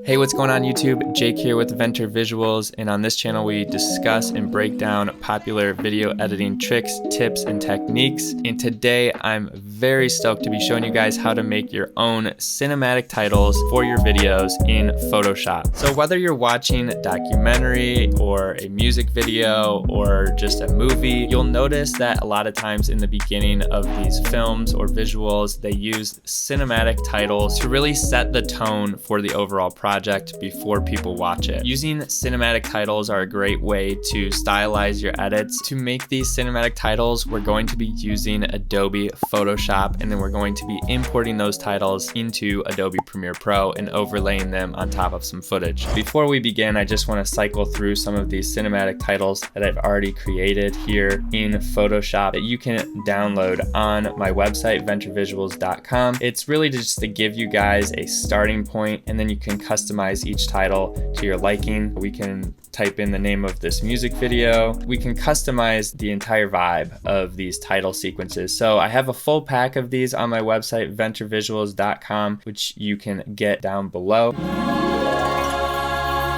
Hey, what's going on YouTube? Jake here with Venture Visuals, and on this channel we discuss and break down popular video editing tricks, tips, and techniques. And today I'm very stoked to be showing you guys how to make your own cinematic titles for your videos in Photoshop. So whether you're watching a documentary or a music video or just a movie, you'll notice that a lot of times in the beginning of these films or visuals, they use cinematic titles to really set the tone for the overall project before people watch it. Using cinematic titles are a great way to stylize your edits. To make these cinematic titles, we're going to be using Adobe Photoshop, and then we're going to be importing those titles into Adobe Premiere Pro and overlaying them on top of some footage. Before we begin, I just want to cycle through some of these cinematic titles that I've already created here in Photoshop that you can download on my website, venturevisuals.com. It's really just to give you guys a starting point, and then you can customize each title to your liking. We can type in the name of this music video. We can customize the entire vibe of these title sequences. So I have a full pack of these on my website, venturevisuals.com, which you can get down below.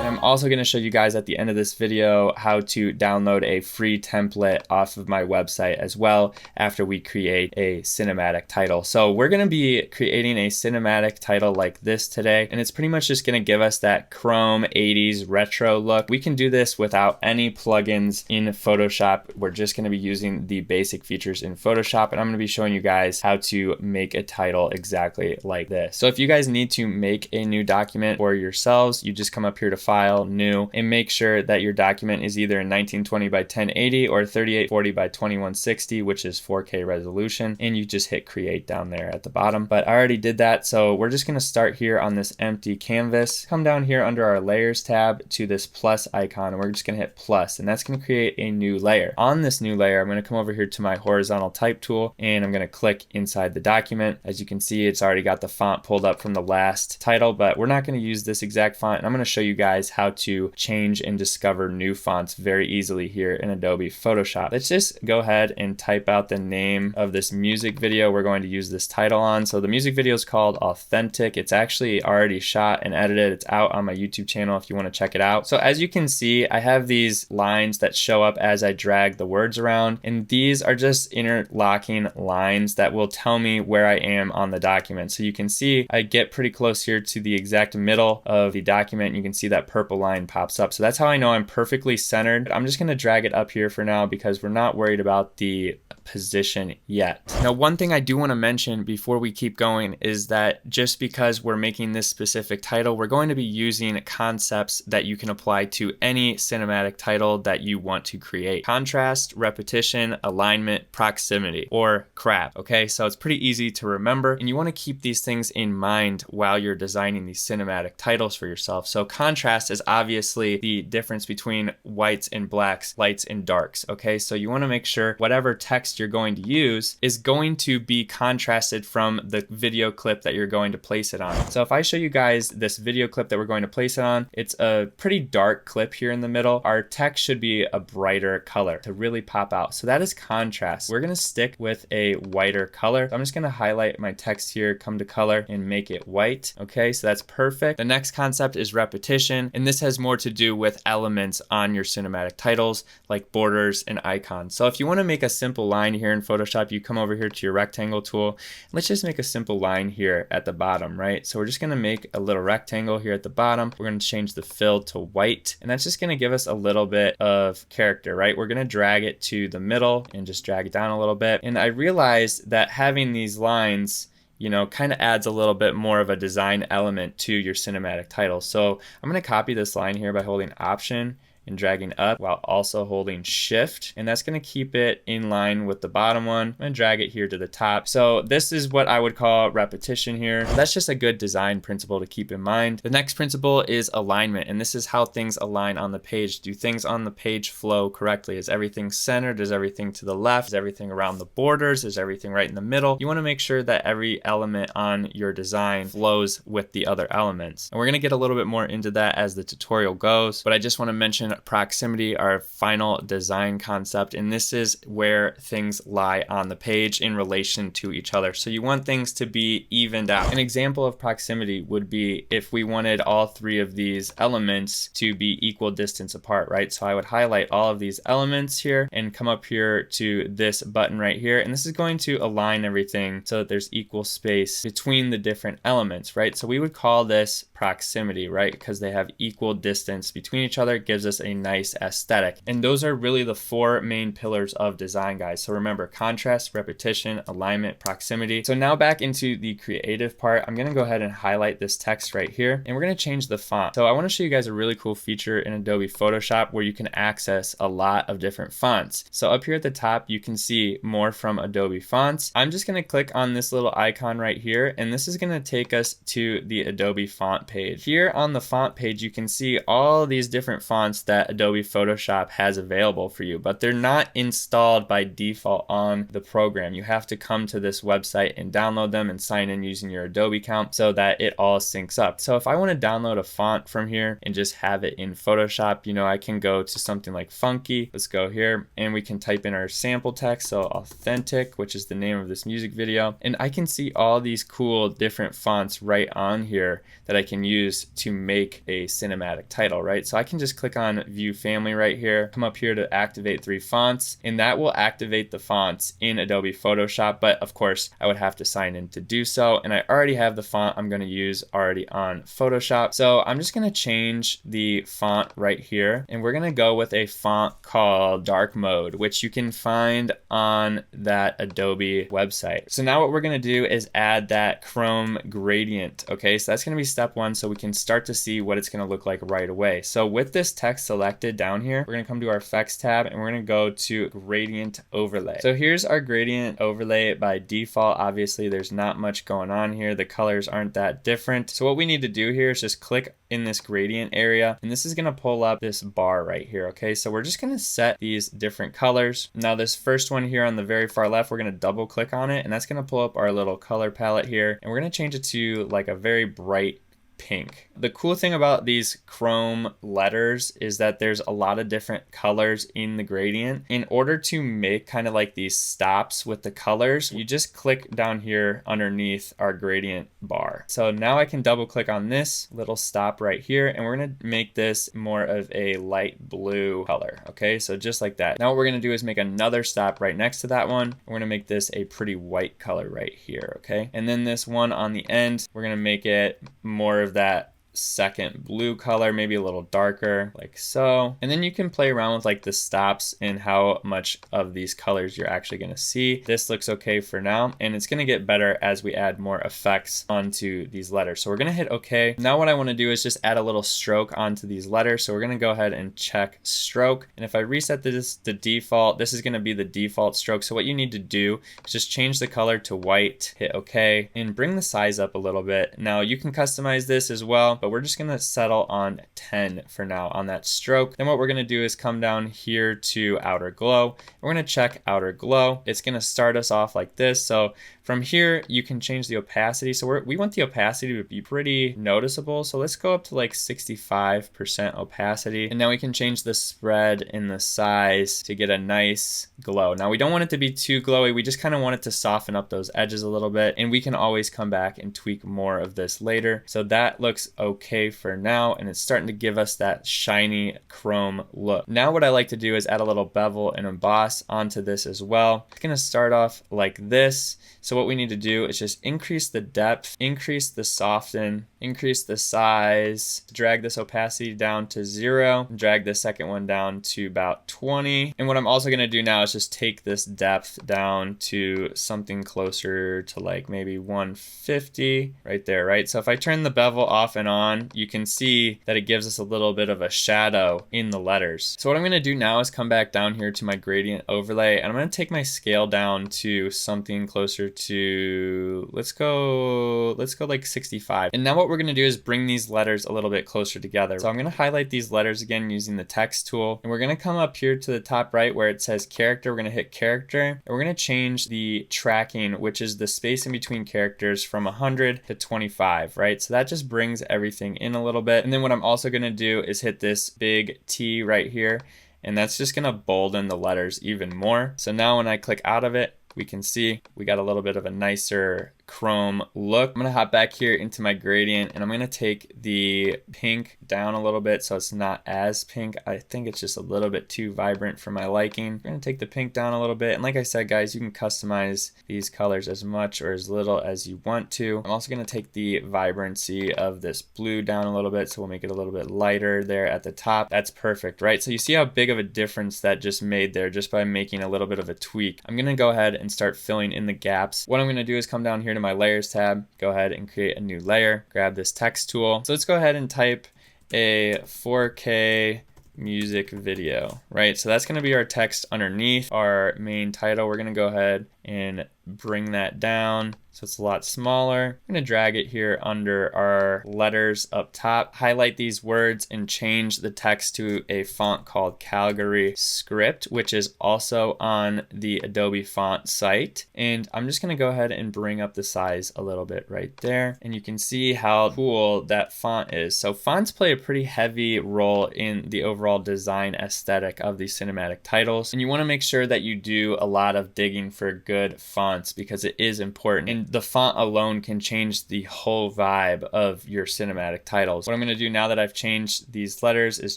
I'm also going to show you guys at the end of this video how to download a free template off of my website as well after we create a cinematic title. So we're going to be creating a cinematic title like this today, and it's pretty much just going to give us that chrome 80s retro look. We can do this without any plugins in Photoshop. We're just going to be using the basic features in Photoshop, and I'm going to be showing you guys how to make a title exactly like this. So if you guys need to make a new document for yourselves, you just come up here to File, New, and make sure that your document is either in 1920 by 1080 or 3840 by 2160, which is 4K resolution, and you just hit create down there at the bottom. But I already did that, so we're just going to start here on this empty canvas, come down here under our layers tab to this plus icon, and we're just going to hit plus, and that's going to create a new layer. On this new layer, I'm going to come over here to my horizontal type tool, and I'm going to click inside the document. As you can see, it's already got the font pulled up from the last title, but we're not going to use this exact font, and I'm going to show you guys how to change and discover new fonts very easily here in Adobe Photoshop. Let's just go ahead and type out the name of this music video we're going to use this title on. So the music video is called Authentic. It's actually already shot and edited. It's out on my YouTube channel if you want to check it out. So as you can see, I have these lines that show up as I drag the words around, and these are just interlocking lines that will tell me where I am on the document. So you can see I get pretty close here to the exact middle of the document. You can see that purple line pops up. So that's how I know I'm perfectly centered. I'm just going to drag it up here for now because we're not worried about the position yet. Now, one thing I do want to mention before we keep going is that just because we're making this specific title, we're going to be using concepts that you can apply to any cinematic title that you want to create. Contrast, repetition, alignment, proximity, or CRAP. Okay, so it's pretty easy to remember, and you want to keep these things in mind while you're designing these cinematic titles for yourself. So contrast is obviously the difference between whites and blacks, lights and darks. Okay, so you want to make sure whatever text you're going to use is going to be contrasted from the video clip that you're going to place it on. So if I show you guys this video clip that we're going to place it on, it's a pretty dark clip here in the middle. Our text should be a brighter color to really pop out. So that is contrast. We're going to stick with a whiter color. So I'm just going to highlight my text here, come to color, and make it white. Okay, so that's perfect. The next concept is repetition, and this has more to do with elements on your cinematic titles like borders and icons. So if you want to make a simple line here in Photoshop, you come over here to your rectangle tool. Let's just make a simple line here at the bottom, right? So we're just going to make a little rectangle here at the bottom. We're going to change the fill to white, and that's just going to give us a little bit of character, right? We're going to drag it to the middle and just drag it down a little bit. And I realized that having these lines, you know, kind of adds a little bit more of a design element to your cinematic title. So I'm going to copy this line here by holding Option and dragging up while also holding Shift, and that's going to keep it in line with the bottom one. I'm going to drag it here to the top. So this is what I would call repetition here. That's just a good design principle to keep in mind. The next principle is alignment, and this is how things align on the page. Do things on the page flow correctly? Is everything centered? Is everything to the left? Is everything around the borders? Is everything right in the middle? You want to make sure that every element on your design flows with the other elements. And we're going to get a little bit more into that as the tutorial goes, but I just want to mention proximity, our final design concept, and this is where things lie on the page in relation to each other. So you want things to be evened out. An example of proximity would be if we wanted all three of these elements to be equal distance apart, right? So I would highlight all of these elements here and come up here to this button right here, and this is going to align everything so that there's equal space between the different elements, right? So we would call this proximity, right? Because they have equal distance between each other. It gives us a nice aesthetic. And those are really the four main pillars of design, guys. So remember, contrast, repetition, alignment, proximity. So now back into the creative part, I'm gonna go ahead and highlight this text right here, and we're gonna change the font. So I wanna show you guys a really cool feature in Adobe Photoshop where you can access a lot of different fonts. So up here at the top, you can see more from Adobe Fonts. I'm just gonna click on this little icon right here, and this is gonna take us to the Adobe font page. Here on the font page, you can see all these different fonts that Adobe Photoshop has available for you, but they're not installed by default on the program. You have to come to this website and download them and sign in using your Adobe account so that it all syncs up. So if I want to download a font from here and just have it in Photoshop, you know, I can go to something like Funky. Let's go here and we can type in our sample text, so Authentic, which is the name of this music video, and I can see all these cool different fonts right on here that I can use to make a cinematic title, right? So I can just click on View Family right here, come up here to activate 3 fonts, and that will activate the fonts in Adobe Photoshop, but of course I would have to sign in to do so, and I already have the font I'm going to use already on Photoshop. So I'm just going to change the font right here, and we're going to go with a font called Dark Mode, which you can find on that Adobe website. So now what we're going to do is add that Chrome gradient. Okay, so that's going to be step 1, so we can start to see what it's going to look like right away. So with this text selected down here, we're going to come to our effects tab and we're going to go to gradient overlay. So here's our gradient overlay by default. Obviously there's not much going on here. The colors aren't that different. So what we need to do here is just click in this gradient area, and this is going to pull up this bar right here. Okay, so we're just going to set these different colors. Now this first one here on the very far left, we're going to double click on it, and that's going to pull up our little color palette here, and we're going to change it to like a very bright pink. The cool thing about these Chrome letters is that there's a lot of different colors in the gradient. In order to make kind of like these stops with the colors, you just click down here underneath our gradient bar. So now I can double click on this little stop right here, and we're gonna make this more of a light blue color. Okay, so just like that. Now what we're gonna do is make another stop right next to that one. We're gonna make this a pretty white color right here, okay? And then this one on the end, we're gonna make it more of that second blue color, maybe a little darker, like so. And then you can play around with like the stops and how much of these colors you're actually going to see. This looks okay for now, and it's going to get better as we add more effects onto these letters. So we're going to hit OK. Now what I want to do is just add a little stroke onto these letters. So we're going to go ahead and check stroke. And if I reset this to default, this is going to be the default stroke. So what you need to do is just change the color to white, hit OK, and bring the size up a little bit. Now you can customize this as well, but we're just gonna settle on 10 for now on that stroke. Then what we're gonna do is come down here to outer glow. We're gonna check outer glow. It's gonna start us off like this. So from here, you can change the opacity. So we want the opacity to be pretty noticeable. So let's go up to like 65% opacity. And now we can change the spread and the size to get a nice glow. Now we don't want it to be too glowy. We just kind of want it to soften up those edges a little bit. And we can always come back and tweak more of this later. So that looks okay for now. And it's starting to give us that shiny chrome look. Now what I like to do is add a little bevel and emboss onto this as well. It's gonna start off like this. So what we need to do is just increase the depth, increase the soften, increase the size, drag this opacity down to 0, drag the second one down to about 20. And what I'm also gonna do now is just take this depth down to something closer to like maybe 150 right there, right? So if I turn the bevel off and on, you can see that it gives us a little bit of a shadow in the letters. So what I'm gonna do now is come back down here to my gradient overlay, and I'm gonna take my scale down to something closer to, let's go like 65. And now what we're gonna do is bring these letters a little bit closer together. So I'm gonna highlight these letters again using the text tool, and we're gonna come up here to the top right where it says character. We're gonna hit character, and we're gonna change the tracking, which is the space in between characters, from 100 to 25, right? So that just brings everything in a little bit. And then what I'm also gonna do is hit this big T right here, and that's just gonna bolden the letters even more. So now when I click out of it, we can see we got a little bit of a nicer chrome look. I'm gonna hop back here into my gradient, and I'm gonna take the pink down a little bit so it's not as pink. I think it's just a little bit too vibrant for my liking. We're gonna take the pink down a little bit, and like I said, guys, you can customize these colors as much or as little as you want to. I'm also gonna take the vibrancy of this blue down a little bit, so we'll make it a little bit lighter there at the top. That's perfect, right? So you see how big of a difference that just made there just by making a little bit of a tweak. I'm gonna go ahead and start filling in the gaps. What I'm gonna do is come down here to my layers tab, go ahead and create a new layer, grab this text tool. So let's go ahead and type a 4K music video, right? So that's gonna be our text underneath our main title. We're gonna go ahead and bring that down so it's a lot smaller. I'm gonna drag it here under our letters up top, highlight these words, and change the text to a font called Calgary Script, which is also on the Adobe Fonts site. And I'm just gonna go ahead and bring up the size a little bit right there, and you can see how cool that font is. So fonts play a pretty heavy role in the overall design aesthetic of these cinematic titles, and you wanna make sure that you do a lot of digging for good fonts because it is important. And the font alone can change the whole vibe of your cinematic titles. What I'm gonna do now that I've changed these letters is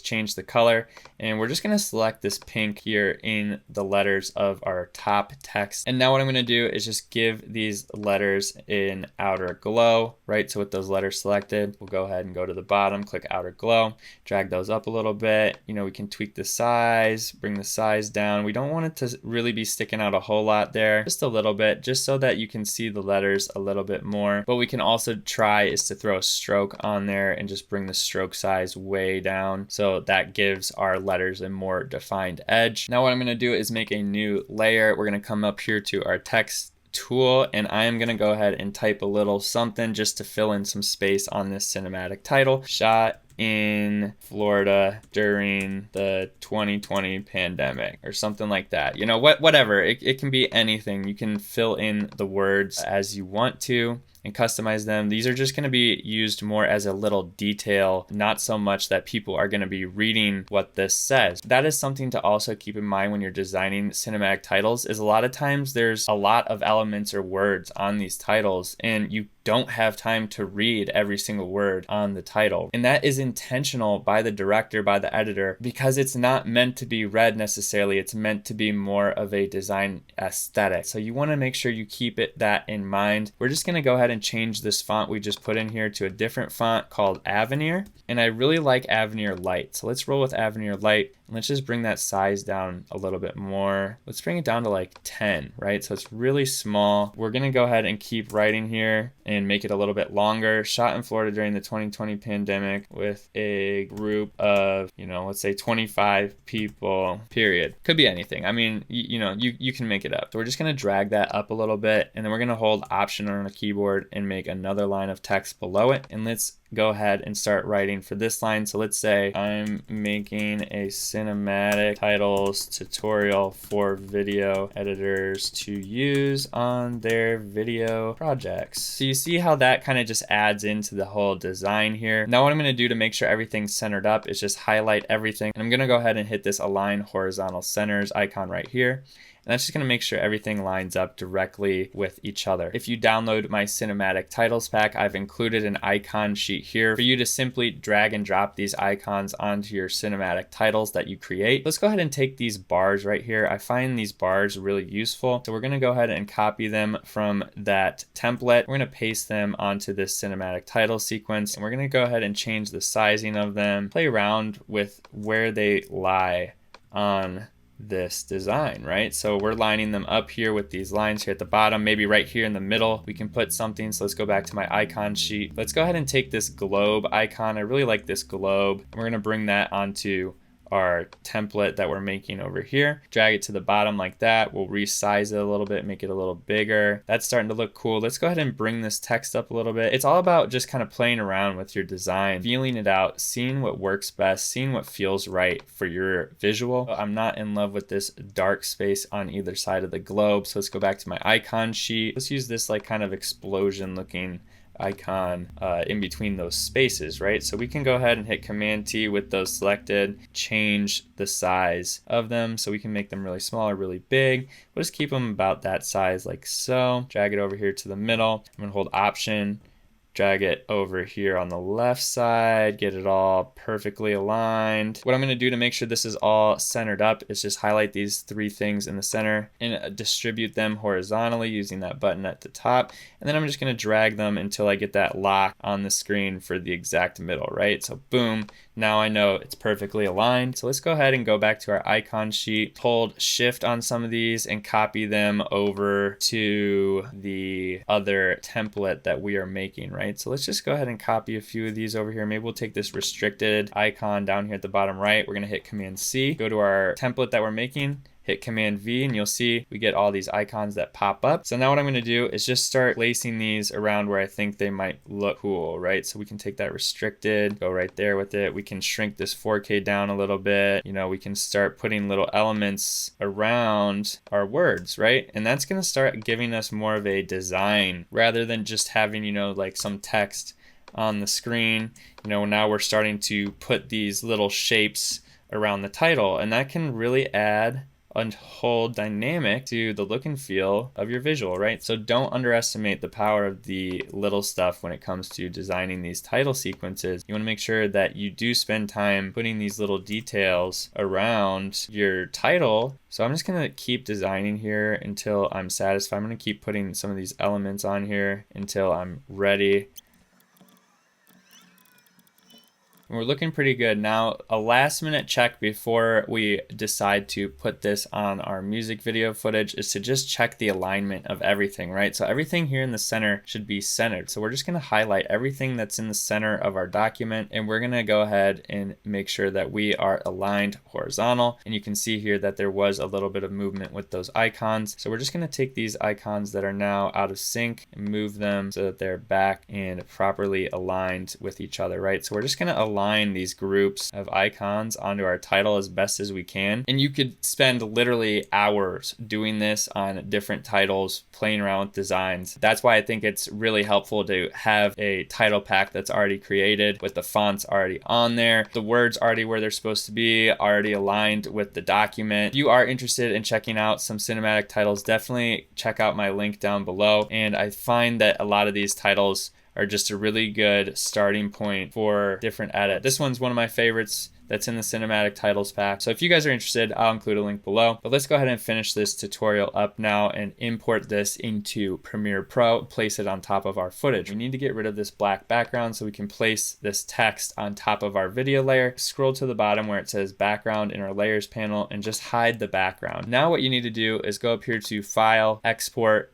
change the color, and we're just gonna select this pink here in the letters of our top text. And now what I'm gonna do is just give these letters an outer glow, right? So with those letters selected, we'll go ahead and go to the bottom, click outer glow, drag those up a little bit. You know, we can tweak the size, bring the size down. We don't want it to really be sticking out a whole lot there, just a little bit, just so that you can see the letters a little bit more. What we can also try is to throw a stroke on there and just bring the stroke size way down, so that gives our letters a more defined edge. Now what I'm gonna do is make a new layer. We're gonna come up here to our text tool, and I am gonna go ahead and type a little something just to fill in some space on this cinematic title. Shot in Florida during the 2020 pandemic, or something like that. You know, whatever. It can be anything. You can fill in the words as you want to and customize them. These are just going to be used more as a little detail, not so much that people are going to be reading what this says. That is something to also keep in mind when you're designing cinematic titles, is a lot of times there's a lot of elements or words on these titles, and you don't have time to read every single word on the title. And that is intentional by the director, by the editor, because it's not meant to be read necessarily. It's meant to be more of a design aesthetic. So you want to make sure you keep that in mind. We're just going to go ahead and change this font we just put in here to a different font called Avenir. And I really like Avenir Light. So let's roll with Avenir Light. And let's just bring that size down a little bit more. Let's bring it down to like 10, right? So it's really small. We're gonna go ahead and keep writing here and make it a little bit longer. Shot in Florida during the 2020 pandemic with a group of, you know, let's say 25 people, period. Could be anything. I mean, you can make it up. So we're just gonna drag that up a little bit, and then we're gonna hold Option on the keyboard and make another line of text below it. And let's go ahead and start writing for this line. So let's say I'm making a cinematic titles tutorial for video editors to use on their video projects. So you see how that kind of just adds into the whole design here. Now what I'm going to do to make sure everything's centered up is just highlight everything. And I'm going to go ahead and hit this align horizontal centers icon right here. And that's just gonna make sure everything lines up directly with each other. If you download my cinematic titles pack, I've included an icon sheet here for you to simply drag and drop these icons onto your cinematic titles that you create. Let's go ahead and take these bars right here. I find these bars really useful. So we're gonna go ahead and copy them from that template. We're gonna paste them onto this cinematic title sequence, and we're gonna go ahead and change the sizing of them, play around with where they lie on this design, right? So we're lining them up here with these lines here at the bottom, maybe right here in the middle we can put something. So let's go back to my icon sheet. Let's go ahead and take this globe icon. I really like this globe, and we're going to bring that onto our template that we're making over here, drag it to the bottom like that. We'll resize it a little bit, make it a little bigger. That's starting to look cool. Let's go ahead and bring this text up a little bit. It's all about just kind of playing around with your design, feeling it out, seeing what works best, seeing what feels right for your visual. I'm not in love with this dark space on either side of the globe, so let's go back to my icon sheet. Let's use this like kind of explosion looking icon in between those spaces, right? So we can go ahead and hit Command T with those selected, change the size of them so we can make them really small or really big. We'll just keep them about that size like so. Drag it over here to the middle. I'm gonna hold Option, drag it over here on the left side, get it all perfectly aligned. What I'm gonna do to make sure this is all centered up is just highlight these three things in the center and distribute them horizontally using that button at the top. And then I'm just gonna drag them until I get that lock on the screen for the exact middle, right? So boom, now I know it's perfectly aligned. So let's go ahead and go back to our icon sheet, hold Shift on some of these and copy them over to the other template that we are making, right? So let's just go ahead and copy a few of these over here. Maybe we'll take this restricted icon down here at the bottom right. We're gonna hit Command C, go to our template that we're making, hit Command V, and you'll see we get all these icons that pop up. So now what I'm gonna do is just start placing these around where I think they might look cool, right? So we can take that restricted, go right there with it. We can shrink this 4K down a little bit. You know, we can start putting little elements around our words, right? And that's gonna start giving us more of a design rather than just having, you know, like some text on the screen. You know, now we're starting to put these little shapes around the title, and that can really add a whole dynamic to the look and feel of your visual, right? So don't underestimate the power of the little stuff when it comes to designing these title sequences. You want to make sure that you do spend time putting these little details around your title. So I'm just gonna keep designing here until I'm satisfied. I'm gonna keep putting some of these elements on here until I'm ready. We're looking pretty good. Now, a last minute check before we decide to put this on our music video footage is to just check the alignment of everything, right? So everything here in the center should be centered. So we're just gonna highlight everything that's in the center of our document, and we're gonna go ahead and make sure that we are aligned horizontal. And you can see here that there was a little bit of movement with those icons. So we're just gonna take these icons that are now out of sync and move them so that they're back and properly aligned with each other, right? So we're just gonna align these groups of icons onto our title as best as we can. And you could spend literally hours doing this on different titles, playing around with designs. That's why I think it's really helpful to have a title pack that's already created with the fonts already on there, the words already where they're supposed to be, already aligned with the document. If you are interested in checking out some cinematic titles, definitely check out my link down below. And I find that a lot of these titles are just a really good starting point for different edit. This one's one of my favorites that's in the cinematic titles pack. So if you guys are interested, I'll include a link below. But let's go ahead and finish this tutorial up now and import this into Premiere Pro, place it on top of our footage. We need to get rid of this black background so we can place this text on top of our video layer. Scroll to the bottom where it says background in our layers panel and just hide the background. Now what you need to do is go up here to File, Export,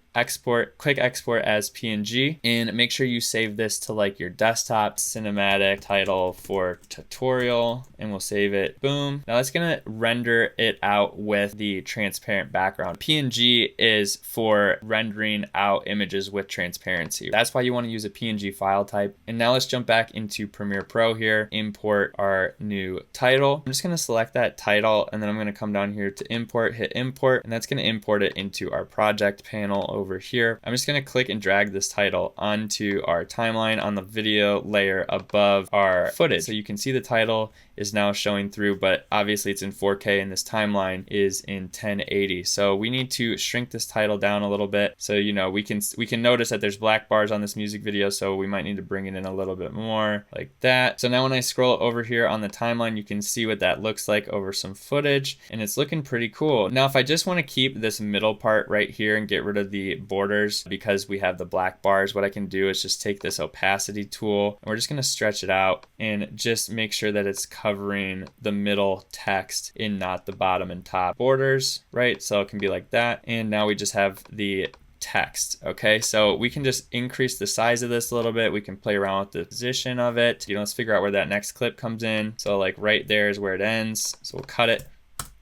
click export as PNG, and make sure you save this to like your desktop cinematic title for tutorial, and we'll save it. Boom. Now it's gonna render it out with the transparent background. PNG is for rendering out images with transparency. That's why you want to use a PNG file type. And now let's jump back into Premiere Pro here, import our new title. I'm just gonna select that title, and then I'm gonna come down here to import, hit import, and that's gonna import it into our project panel over here. I'm just gonna click and drag this title onto our timeline on the video layer above our footage. So you can see the title is now showing through, but obviously it's in 4K and this timeline is in 1080. So we need to shrink this title down a little bit. So, you know, we can notice that there's black bars on this music video, so we might need to bring it in a little bit more like that. So now when I scroll over here on the timeline, you can see what that looks like over some footage, and it's looking pretty cool. Now, if I just want to keep this middle part right here and get rid of the borders because we have the black bars, what I can do is just take this opacity tool, and we're just going to stretch it out and just make sure that it's covering the middle text and not the bottom and top borders, right? So it can be like that. And now we just have the text. Okay, so we can just increase the size of this a little bit. We can play around with the position of it. Let's figure out where that next clip comes in. So like right there is where it ends. So we'll cut it.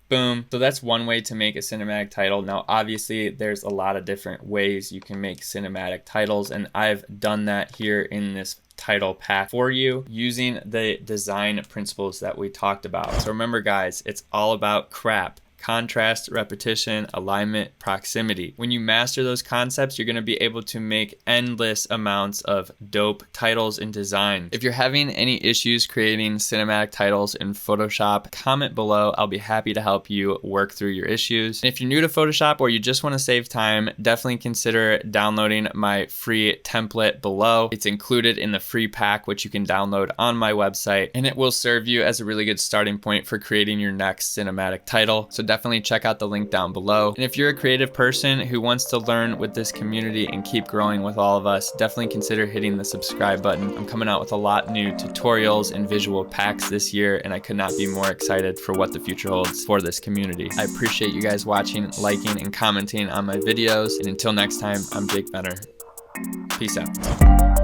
Boom. So that's one way to make a cinematic title. Now, obviously, there's a lot of different ways you can make cinematic titles, and I've done that here in this title pack for you using the design principles that we talked about. So remember, guys, it's all about CRAP. Contrast, repetition, alignment, proximity. When you master those concepts, you're going to be able to make endless amounts of dope titles and design. If you're having any issues creating cinematic titles in Photoshop, comment below. I'll be happy to help you work through your issues. And if you're new to Photoshop or you just want to save time, definitely consider downloading my free template below. It's included in the free pack, which you can download on my website, and it will serve you as a really good starting point for creating your next cinematic title. So definitely check out the link down below. And if you're a creative person who wants to learn with this community and keep growing with all of us, definitely consider hitting the subscribe button. I'm coming out with a lot new tutorials and visual packs this year, and I could not be more excited for what the future holds for this community. I appreciate you guys watching, liking, and commenting on my videos. And until next time, I'm Jake Benner. Peace out.